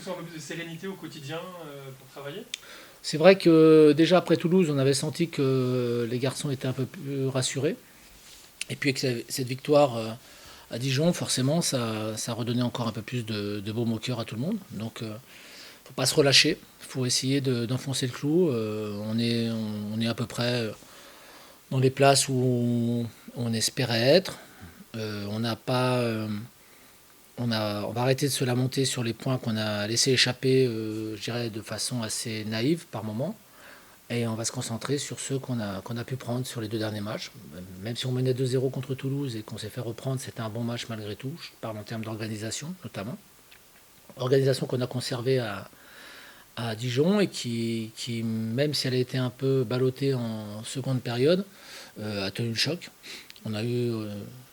sent un peu plus de sérénité au quotidien pour travailler? C'est vrai que déjà après Toulouse, on avait senti que les garçons étaient un peu plus rassurés. Et puis avec cette victoire à Dijon, forcément, ça redonnait encore un peu plus de baume au cœur à tout le monde. Donc, faut pas se relâcher. Il faut essayer d'enfoncer le clou. On est à peu près dans les places où on espérait être. On n'a pas, on va arrêter de se lamenter sur les points qu'on a laissé échapper, je dirais, de façon assez naïve par moment. Et on va se concentrer sur ceux qu'on a pu prendre sur les deux derniers matchs. Même si on menait 2-0 contre Toulouse et qu'on s'est fait reprendre, c'était un bon match malgré tout. Je parle en termes d'organisation notamment. Organisation qu'on a conservée à Dijon et qui, même si elle a été un peu ballottée en seconde période, a tenu le choc. On a eu,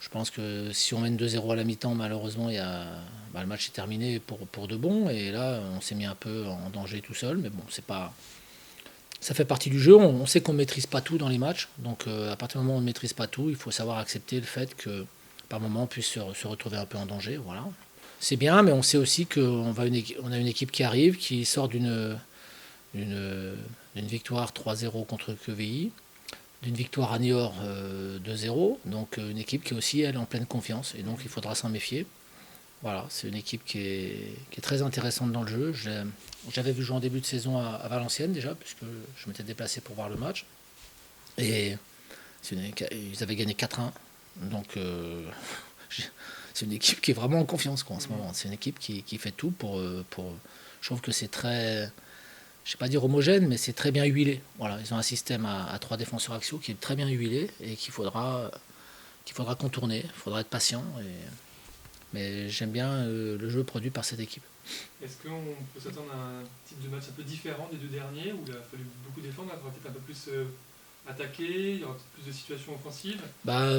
je pense que si on mène 2-0 à la mi-temps, malheureusement, le match est terminé pour de bon. Et là, on s'est mis un peu en danger tout seul. Mais bon, c'est pas, ça fait partie du jeu. On sait qu'on ne maîtrise pas tout dans les matchs. Donc, à partir du moment où on ne maîtrise pas tout, il faut savoir accepter le fait que par moment, on puisse se retrouver un peu en danger. Voilà. C'est bien, mais on sait aussi qu'on on a une équipe qui arrive, qui sort d'une victoire 3-0 contre QVI, d'une victoire à Niort 2-0. Donc une équipe qui est aussi elle en pleine confiance. Et donc il faudra s'en méfier. Voilà, c'est une équipe qui est très intéressante dans le jeu. J'avais vu jouer en début de saison à Valenciennes déjà, puisque je m'étais déplacé pour voir le match. Et ils avaient gagné 4-1. Donc c'est une équipe qui est vraiment en confiance quoi, en ce moment. C'est une équipe qui fait tout pour. Je trouve que c'est très, je ne vais pas dire homogène, mais c'est très bien huilé. Voilà, ils ont un système à trois défenseurs axiaux qui est très bien huilé et qu'il faudra contourner. Il faudra être patient. Mais j'aime bien le jeu produit par cette équipe. Est-ce qu'on peut s'attendre à un type de match un peu différent des deux derniers, où il a fallu beaucoup défendre, il faudra peut-être un peu plus attaquer, il y aura peut-être plus de situations offensives? Bah,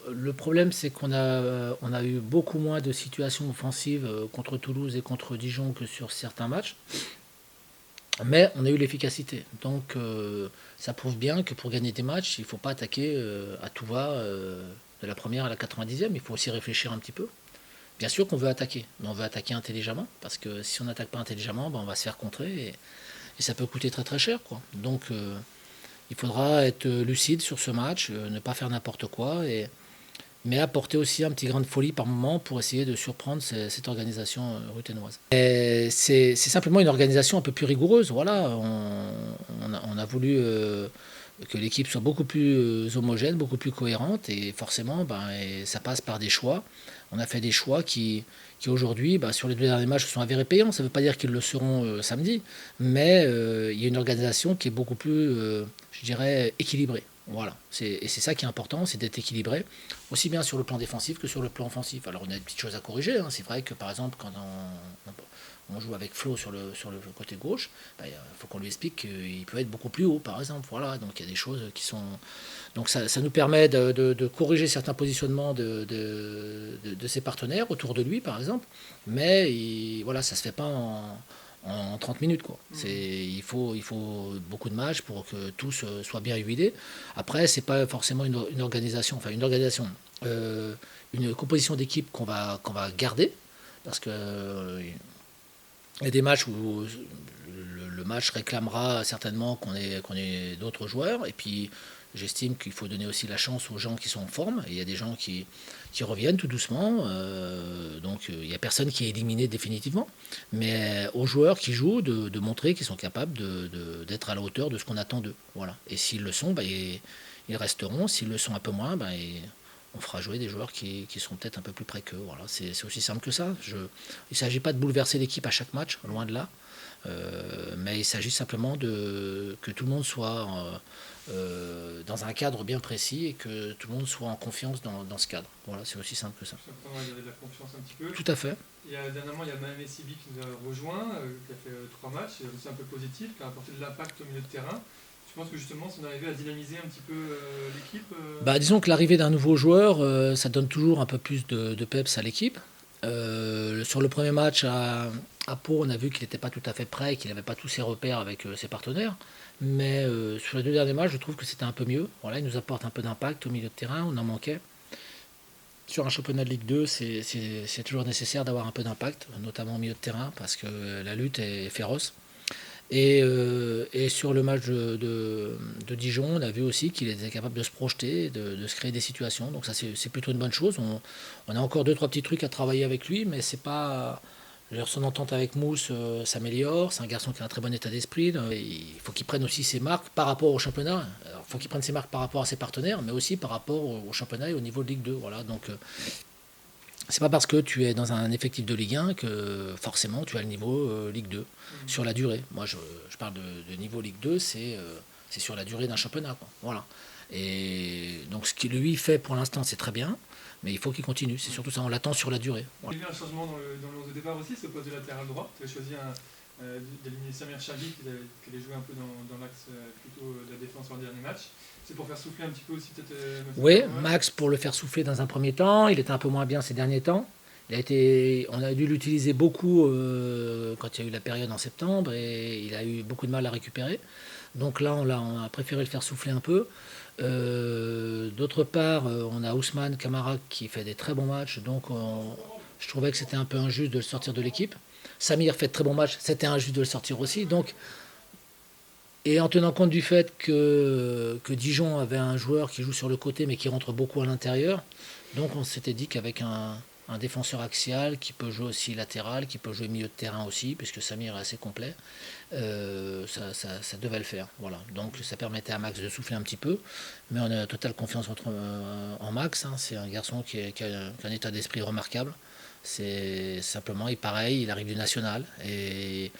le problème, c'est qu'on a eu beaucoup moins de situations offensives contre Toulouse et contre Dijon que sur certains matchs. Mais on a eu l'efficacité. Donc ça prouve bien que pour gagner des matchs, il ne faut pas attaquer à tout va de la première à la 90e. Il faut aussi réfléchir un petit peu. Bien sûr qu'on veut attaquer, mais on veut attaquer intelligemment. Parce que si on n'attaque pas intelligemment, ben, on va se faire contrer et ça peut coûter très très cher, quoi. Donc il faudra être lucide sur ce match, ne pas faire n'importe quoi, mais apporter aussi un petit grain de folie par moment pour essayer de surprendre cette organisation ruténoise. Et c'est simplement une organisation un peu plus rigoureuse. Voilà, on a voulu que l'équipe soit beaucoup plus homogène, beaucoup plus cohérente, et forcément, ben, et ça passe par des choix. On a fait des choix qui aujourd'hui, ben, sur les deux derniers matchs, se sont avérés payants. Ça ne veut pas dire qu'ils le seront samedi, mais il y a une organisation qui est beaucoup plus, je dirais, équilibrée. Voilà, et c'est ça qui est important, c'est d'être équilibré, aussi bien sur le plan défensif que sur le plan offensif. Alors on a des petites choses à corriger, hein. C'est vrai que par exemple quand on joue avec Flo sur le côté gauche, il faut qu'on lui explique qu'il peut être beaucoup plus haut par exemple. Voilà, donc il y a des choses qui sont. Donc ça nous permet de corriger certains positionnements de ses partenaires autour de lui par exemple, mais voilà, ça se fait pas en 30 minutes. Quoi. Il faut beaucoup de matchs pour que tout soit bien huilé. Après, c'est pas forcément une organisation, enfin une composition d'équipe qu'on va garder, parce que il y a des matchs où le match réclamera certainement qu'on ait d'autres joueurs, et puis j'estime qu'il faut donner aussi la chance aux gens qui sont en forme, et il y a des gens qui reviennent tout doucement, donc il n'y a personne qui est éliminé définitivement, mais aux joueurs qui jouent de montrer qu'ils sont capables d'être à la hauteur de ce qu'on attend d'eux. Voilà. Et s'ils le sont, ils resteront, s'ils le sont un peu moins, on fera jouer des joueurs qui seront peut-être un peu plus près qu'eux. Voilà. C'est aussi simple que ça. Il ne s'agit pas de bouleverser l'équipe à chaque match, loin de là. Mais il s'agit simplement que tout le monde soit dans un cadre bien précis et que tout le monde soit en confiance dans ce cadre. Voilà, c'est aussi simple que ça. Tout simplement, il y avait de la confiance un petit peu. Tout à fait. Dernièrement, il y a Maël Sibi qui nous a rejoint, qui a fait 3 matchs, c'est aussi un peu positif, qui a apporté de l'impact au milieu de terrain. Je pense que justement, si on arrivait à dynamiser un petit peu l'équipe. Disons que l'arrivée d'un nouveau joueur, ça donne toujours un peu plus de peps à l'équipe. Sur le premier match à Pau, on a vu qu'il n'était pas tout à fait prêt, qu'il n'avait pas tous ses repères avec ses partenaires. Mais sur les deux derniers matchs, je trouve que c'était un peu mieux. Voilà, il nous apporte un peu d'impact au milieu de terrain, on en manquait. Sur un championnat de Ligue 2, c'est toujours nécessaire d'avoir un peu d'impact, notamment au milieu de terrain, parce que la lutte est féroce. Et sur le match de Dijon, on a vu aussi qu'il était capable de se projeter, de se créer des situations. Donc ça, c'est plutôt une bonne chose. On a encore deux, trois petits trucs à travailler avec lui, mais c'est pas. D'ailleurs, son entente avec Mousse s'améliore. C'est un garçon qui a un très bon état d'esprit. Il faut qu'il prenne aussi ses marques par rapport au championnat. Alors, il faut qu'il prenne ses marques par rapport à ses partenaires, mais aussi par rapport au championnat et au niveau de Ligue 2. Voilà. Donc, c'est pas parce que tu es dans un effectif de Ligue 1 que forcément tu as le niveau Ligue 2 sur la durée. Moi, je parle de niveau Ligue 2, c'est sur la durée d'un championnat, quoi. Voilà. Et donc, ce qu'il lui fait pour l'instant, c'est très bien, mais il faut qu'il continue. C'est surtout ça, on l'attend sur la durée. Il y Voilà. a eu un changement dans le 11 de départ aussi, ce poste de latéral droit. Tu as choisi d'éliminer Samir Chabi qui allait jouer un peu dans l'axe plutôt de la défense en dernier match. C'est pour faire souffler un petit peu aussi peut-être. Oui, Max pour le faire souffler dans un premier temps. Il était un peu moins bien ces derniers temps. On a dû l'utiliser beaucoup quand il y a eu la période en septembre et il a eu beaucoup de mal à récupérer. Donc là, on a préféré le faire souffler un peu. D'autre part, on a Ousmane Camara qui fait des très bons matchs. Donc je trouvais que c'était un peu injuste de le sortir de l'équipe. Samir fait de très bons matchs. C'était injuste de le sortir aussi. Donc, et en tenant compte du fait que Dijon avait un joueur qui joue sur le côté mais qui rentre beaucoup à l'intérieur, donc on s'était dit qu'avec un défenseur axial qui peut jouer aussi latéral, qui peut jouer milieu de terrain aussi, puisque Samir est assez complet, ça devait le faire. Voilà. Donc ça permettait à Max de souffler un petit peu, mais on a totale confiance en Max. Hein. C'est un garçon qui a un état d'esprit remarquable. C'est simplement, et pareil, il arrive du national et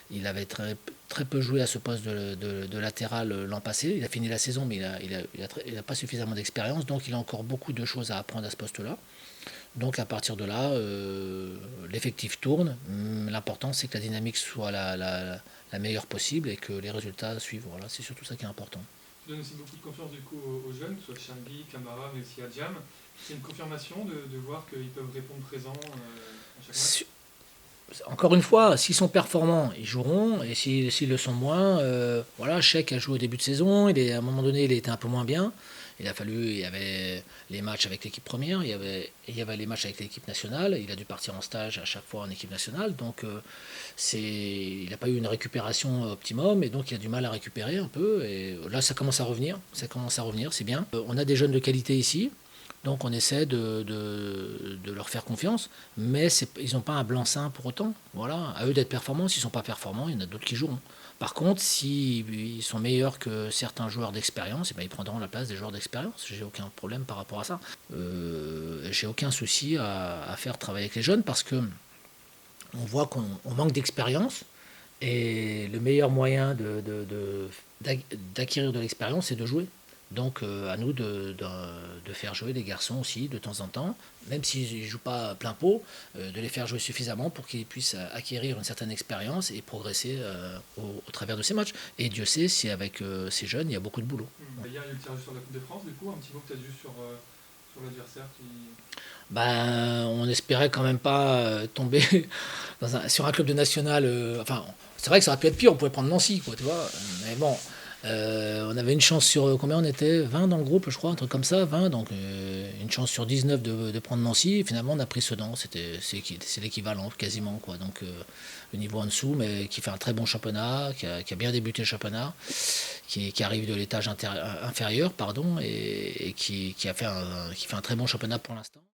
il avait très peu joué à ce poste de latéral l'an passé. Il a fini la saison, mais il a pas suffisamment d'expérience, donc il a encore beaucoup de choses à apprendre à ce poste-là. Donc à partir de là, l'effectif tourne. L'important, c'est que la dynamique soit la meilleure possible et que les résultats suivent. Voilà, c'est surtout ça qui est important. Tu donnes aussi beaucoup de confiance du coup aux jeunes, que ce soit Chambi, Camara, mais aussi Adjam. C'est une confirmation de voir qu'ils peuvent répondre présent à chaque match. Encore une fois, s'ils sont performants, ils joueront, et s'ils le sont moins, voilà, Cheikh a joué au début de saison, à un moment donné, il était un peu moins bien. Il y avait les matchs avec l'équipe première, il y avait les matchs avec l'équipe nationale, il a dû partir en stage à chaque fois en équipe nationale, donc il n'a pas eu une récupération optimum, et donc il a du mal à récupérer un peu, et là ça commence à revenir, c'est bien. On a des jeunes de qualité ici, donc on essaie de leur faire confiance, mais ils n'ont pas un blanc-seing pour autant. Voilà, à eux d'être performants. S'ils ne sont pas performants, il y en a d'autres qui joueront. Par contre, s'ils sont meilleurs que certains joueurs d'expérience, eh ben, ils prendront la place des joueurs d'expérience. J'ai aucun problème par rapport à ça. J'ai aucun souci à faire travailler avec les jeunes parce que on voit qu'on manque d'expérience et le meilleur moyen d'acquérir de l'expérience, c'est de jouer. Donc à nous de faire jouer les garçons aussi de temps en temps, même s'ils ne jouent pas à plein pot, de les faire jouer suffisamment pour qu'ils puissent acquérir une certaine expérience et progresser au travers de ces matchs. Et Dieu sait si avec ces jeunes, il y a beaucoup de boulot. Hier, il y a eu le tirage sur la Coupe de France, du coup, un petit mot que tu as vu sur l'adversaire qui... Ben, on espérait quand même pas tomber sur un club de national. Enfin, c'est vrai que ça aurait pu être pire, on pouvait prendre Nancy, quoi, tu vois. Mais bon, on avait une chance sur combien on était 20 dans le groupe, je crois, un truc comme ça, 20, donc une chance sur 19 de prendre Nancy. Et finalement, on a pris Sedan, c'est l'équivalent quasiment, quoi. Donc le niveau en dessous, mais qui fait un très bon championnat, qui a bien débuté le championnat, qui arrive de l'étage inférieur, pardon, et qui fait un très bon championnat pour l'instant.